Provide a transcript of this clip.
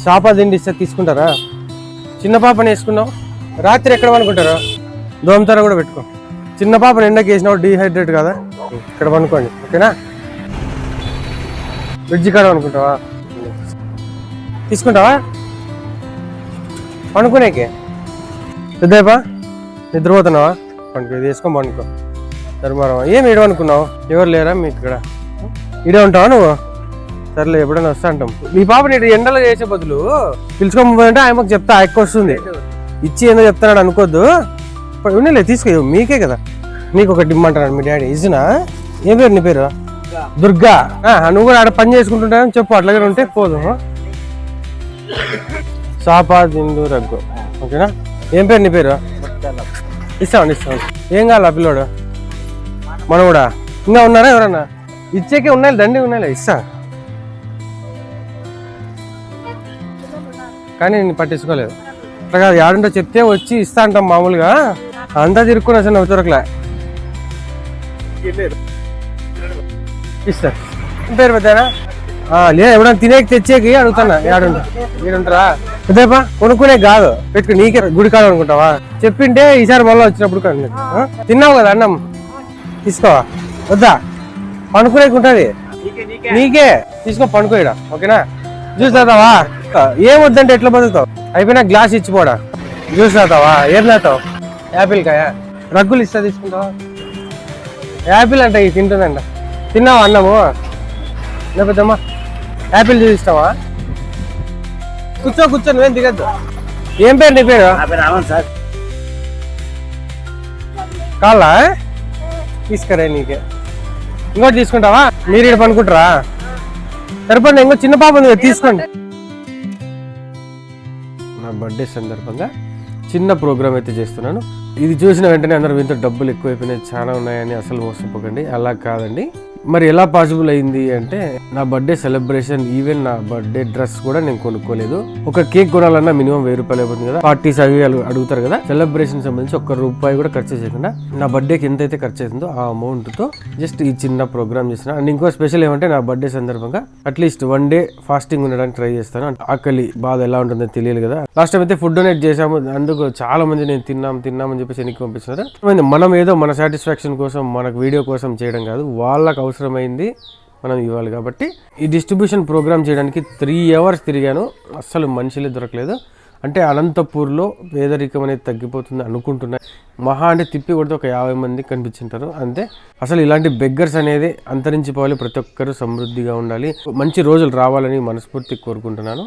చేప తిండి ఇస్తే తీసుకుంటారా? చిన్న పాపని వేసుకున్నావు, రాత్రి ఎక్కడ పనుకుంటారు? దోమతెర కూడా పెట్టుకో. చిన్న పాపని ఎండకి వేసినావు, డీహైడ్రేట్ కదా, ఇక్కడ పనుకోండి ఓకేనా. బ్రిడ్జి కాడ పనుకుంటావా? తీసుకుంటావా పనుకునేకి? పెద్దపా నిద్రపోతున్నావా? పనుకో, ఇది వేసుకొని పనుకో. ధర్మారావు ఏం ఇడ అనుకున్నావు? ఎవరు లేరా మీకు ఇక్కడ? ఇడే ఉంటావా నువ్వు? సర్లే ఎప్పుడైనా వస్తా అంటాం. మీ పాపని ఇటు ఎండలో చేసే బదులు పిలుచుకోమంటే ఆయనకు చెప్తా, ఆయనకు వస్తుంది. ఇచ్చి ఏందో చెప్తాడు అనుకోద్దు. ఉండలే తీసుకో, మీకే కదా. నీకు ఒకటి ఇమ్మంటాడు మీ డాడీ, ఇజ్జునా? ఏం పేరు నీ పేరు? దుర్గా. నువ్వు కూడా ఆడ పని చేసుకుంటుంటావని చెప్పు, అట్లాగే ఉంటే పోదు. సాపా దిండు రగ్గు ఓకేనా. ఏం పేరు నీ పేరు? ఇస్తామండి ఇస్తామండి. ఏం కావాలా పిల్లోడు? మనం కూడా ఇంకా ఉన్నారా ఎవరన్నా? ఇచ్చేకే ఉన్నాయి, దండి ఉన్నాయి, ఇస్తా. కానీ నేను పట్టించుకోలేదు. అట్లా కాదు, యాడుంటో చెప్తే వచ్చి ఇస్తా అంటాం మామూలుగా. అంతా తిరుక్కుని అసలు నవ్వు దొరకలే. ఇస్తా. పేరు పెద్దనా? లేదు, ఎప్పుడన్నా తినేకి తెచ్చేకి అడుగుతానా. ఏడుంటారా పెద్దపా? కొనుక్కునే కాదు, పెట్టుకు నీకే గుడి కాదు అనుకుంటావా? చెప్పింటే ఈసారి మళ్ళీ వచ్చినప్పుడు తిన్నావు కదా అన్నం, తీసుకోవా వద్దా? పనుకునేకి ఉంటుంది నీకే, తీసుకో పనుకోయడా ఓకేనా. జ్యూస్ తాతావా? ఏం వద్దంటే ఎట్లా బతుకుతావు? అయిపోయినా గ్లాస్ ఇచ్చిపోడా. జ్యూస్ తాతావా? ఏం తాతావు? యాపిల్ కాయ రగ్గులు ఇస్తా, తీసుకుంటావా? యాపిల్ అంట ఇది తింటుందంట. తిన్నావా అన్నము? పెద్దమ్మా యాపిల్ జ్యూస్ ఇస్తావా? కూర్చో నువ్వేం దిగద్దు. ఏం పేరు నీ పేరు? కాళ్ళా తీసుకురా. నీకే ఇంకోటి తీసుకుంటావా? మీరు ఇక్కడ పనుకుంటారా? సరిపడి ఇంకో చిన్న పాప ఉంది, తీసుకోండి. నా బర్త్డే సందర్భంగా చిన్న ప్రోగ్రామ్ అయితే చేస్తున్నాను. ఇది చూసిన వెంటనే అందరూ ఇంత డబ్బులు ఎక్కువైపోయినాయి, చాలా ఉన్నాయని అసలు మోసపోకండి. అలా కాదండి. మరి ఎలా పాసిబుల్ అయింది అంటే, నా బర్త్డే సెలబ్రేషన్, ఈవెన్ నా బర్త్డే డ్రెస్ కూడా నేను కొనుక్కోలేదు. ఒక కేక్ కొనాలన్నా మినిమం 1000 రూపాయలు అయిపోతుంది కదా, పార్టీస్ అవి అడుగుతారు కదా. సెలబ్రేషన్ సంబంధించి ₹1 కూడా ఖర్చు చేయకుండా నా బర్త్డేకి ఎంతైతే ఖర్చు అవుతుందో ఆ అమౌంట్ తో జస్ట్ ఈ చిన్న ప్రోగ్రామ్ చేసిన. అండ్ ఇంకో స్పెషల్ ఏమంటే, నా బర్త్డే సందర్భంగా అట్లీస్ట్ 1 డే ఫాస్టింగ్ ఉండడానికి ట్రై చేస్తాను. ఆకలి బాధ ఎలా ఉంటుందో తెలియదు కదా. లాస్ట్ టైం అయితే ఫుడ్ డొనేట్ చేసాము, అందుకు చాలా మంది నేను తిన్నామని చెప్పేసి ఎన్నికి పంపిస్తున్నారు. మనం ఏదో మన సాటిస్ఫాక్షన్ కోసం, మనకు వీడియో కోసం చేయడం కాదు, వాళ్ళకి అవసరమైంది మనం ఇవ్వాలి. కాబట్టి ఈ డిస్ట్రిబ్యూషన్ ప్రోగ్రామ్ చేయడానికి 3 hours తిరిగాను, అస్సలు మనుషులే దొరకలేదు. అంటే అనంతపూర్లో పేదరికం అనేది తగ్గిపోతుంది అనుకుంటున్నా. మహా అంటే తిప్పి కొడితే ఒక 50 మంది కనిపించుంటారు అంతే. అసలు ఇలాంటి బెగ్గర్స్ అనేది అంతరించిపోవాలి, ప్రతి ఒక్కరు సమృద్ధిగా ఉండాలి, మంచి రోజులు రావాలని మనస్ఫూర్తిగా కోరుకుంటున్నాను.